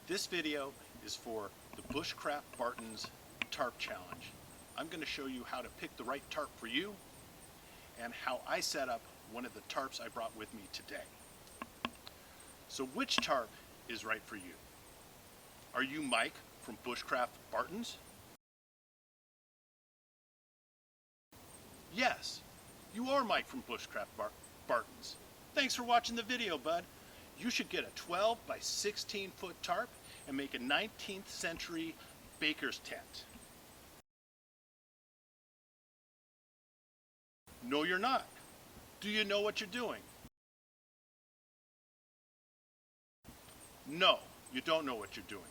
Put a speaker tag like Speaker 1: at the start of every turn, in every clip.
Speaker 1: This video is for the Bushcraft Bartons Tarp Challenge. I'm going to show you how to pick the right tarp for you and how I set up one of the tarps I brought with me today. So which tarp is right for you? Are you Mike from Bushcraft Bartons? Yes, you are Mike from Bushcraft Bartons. Thanks for watching the video, bud. You should get a 12 by 16 foot tarp and make a 19th century baker's tent. No, you're not. Do you know what you're doing? No, you don't know what you're doing.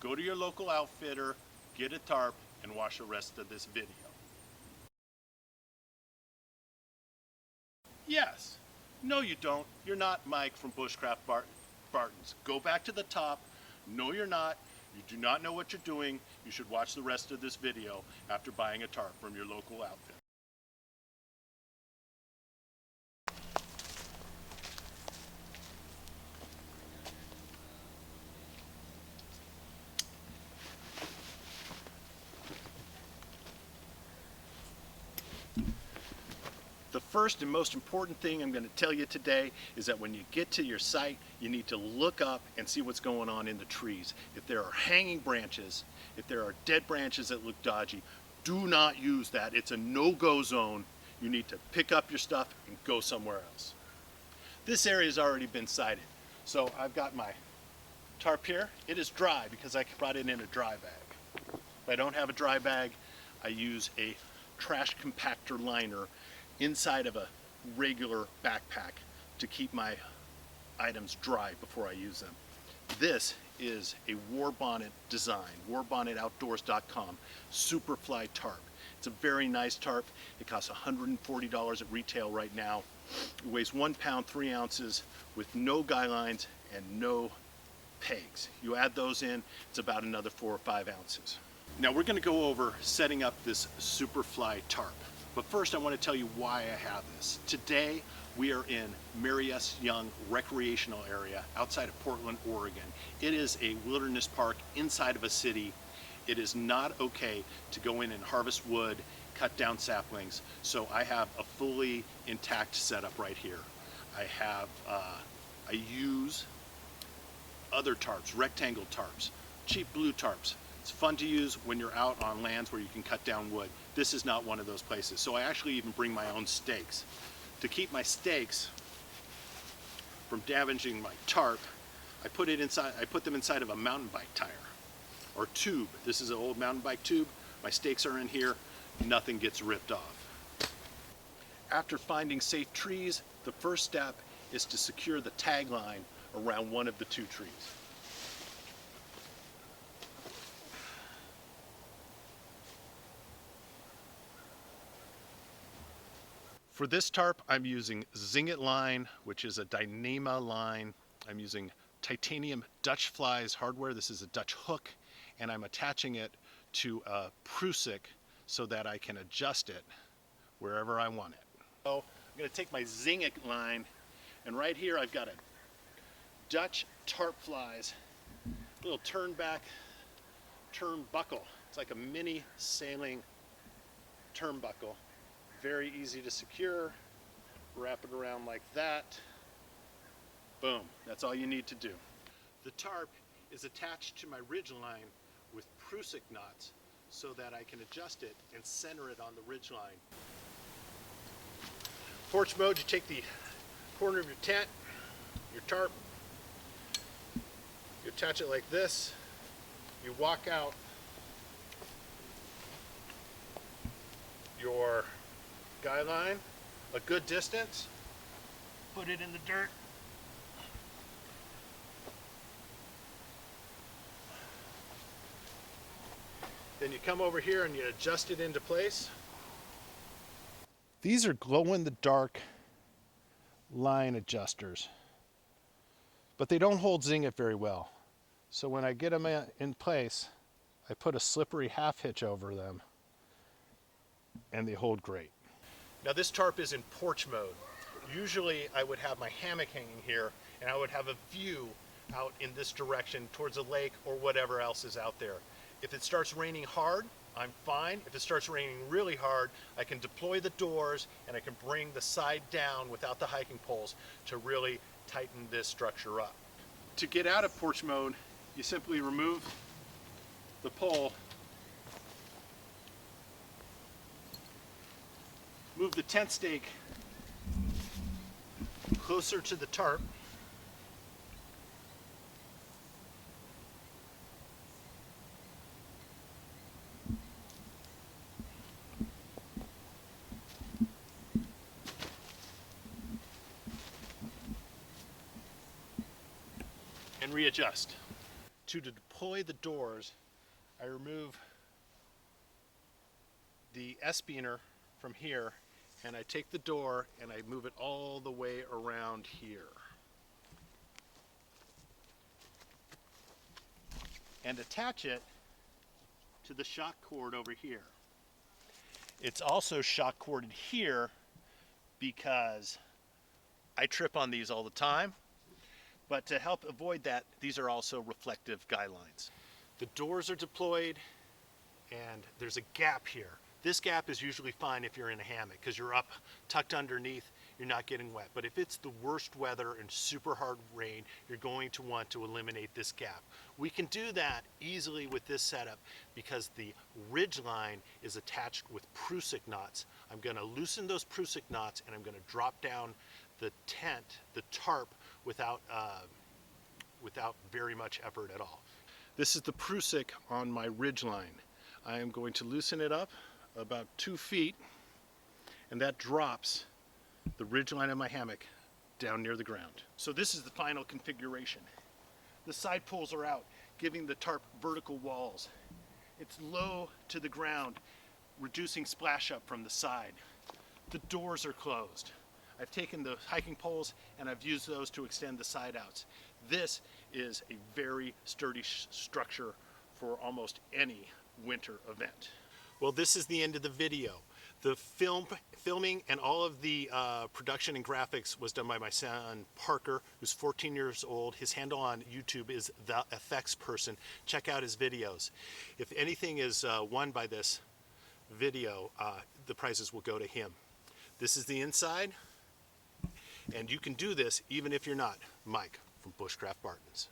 Speaker 1: Go to your local outfitter, get a tarp, and watch the rest of this video. Yes. No, you don't. You're not Mike from Bushcraft Bartons. Go back to the top. No, you're not. You do not know what you're doing. You should watch the rest of this video after buying a tarp from your local outfit. The first and most important thing I'm going to tell you today is that when you get to your site, you need to look up and see what's going on in the trees. If there are hanging branches, if there are dead branches that look dodgy, do not use that. It's a no-go zone. You need to pick up your stuff and go somewhere else. This area has already been sited. So I've got my tarp here. It is dry because I brought it in a dry bag. If I don't have a dry bag, I use a trash compactor liner inside of a regular backpack to keep my items dry before I use them. This is a War Bonnet design, warbonnetoutdoors.com Superfly tarp. It's a very nice tarp. It costs $140 at retail right now. It weighs 1 pound 3 ounces with no guy lines and no pegs. You add those in, it's about another 4 or 5 ounces. Now we're going to go over setting up this Superfly tarp. But first I want to tell you why I have this. Today we are in Mary S. Young Recreational Area outside of Portland, Oregon. It is a wilderness park inside of a city. It is not okay to go in and harvest wood, cut down saplings. So I have a fully intact setup right here. I use other tarps, rectangle tarps, cheap blue tarps. It's fun to use when you're out on lands where you can cut down wood. This is not one of those places. So I actually even bring my own stakes. To keep my stakes from damaging my tarp, I put them inside of a mountain bike tire or tube. This is an old mountain bike tube. My stakes are in here. Nothing gets ripped off. After finding safe trees, the first step is to secure the tag line around one of the 2 trees. For this tarp, I'm using Zing-It line, which is a Dyneema line. I'm using titanium Dutch flies hardware. This is a Dutch hook, and I'm attaching it to a Prusik so that I can adjust it wherever I want it. So I'm going to take my Zing-It line, and right here I've got a Dutch tarp flies, little turnbuckle. It's like a mini sailing turnbuckle. Very easy to secure. Wrap it around like that. Boom, that's all you need to do. The tarp is attached to my ridge line with Prusik knots so that I can adjust it and center it on the ridge line. Porch mode, you take the corner of your tent, your tarp, you attach it like this, you walk out your guy line a good distance, put it in the dirt, then you come over here and you adjust it into place. These are glow-in-the-dark line adjusters, but they don't hold Zing-It very well. So when I get them in place, I put a slippery half hitch over them and they hold great. Now this tarp is in porch mode. Usually I would have my hammock hanging here and I would have a view out in this direction towards a lake or whatever else is out there. If it starts raining hard, I'm fine. If it starts raining really hard, I can deploy the doors and I can bring the side down without the hiking poles to really tighten this structure up. To get out of porch mode, you simply remove the pole, move the tent stake closer to the tarp, and readjust. To deploy the doors, I remove the S-beaner from here and I take the door and I move it all the way around here. And attach it to the shock cord over here. It's also shock corded here because I trip on these all the time. But to help avoid that, these are also reflective guy lines. The doors are deployed and there's a gap here. This gap is usually fine if you're in a hammock because you're up tucked underneath, you're not getting wet. But if it's the worst weather and super hard rain, you're going to want to eliminate this gap. We can do that easily with this setup because the ridge line is attached with Prusik knots. I'm going to loosen those Prusik knots and I'm going to drop down the tent, the tarp, without very much effort at all. This is the Prusik on my ridge line. I am going to loosen it up about 2 feet, and that drops the ridge line of my hammock down near the ground. So this is the final configuration. The side poles are out, giving the tarp vertical walls. It's low to the ground, reducing splash up from the side. The doors are closed. I've taken the hiking poles and I've used those to extend the side outs. This is a very sturdy structure for almost any winter event. Well, this is the end of the video. The filming and all of the production and graphics was done by my son Parker, who's 14 years old. His handle on YouTube is TheFXPerson. Check out his videos. If anything is won by this video, the prizes will go to him. This is the inside. And you can do this even if you're not Mike from Bushcraft Bartons.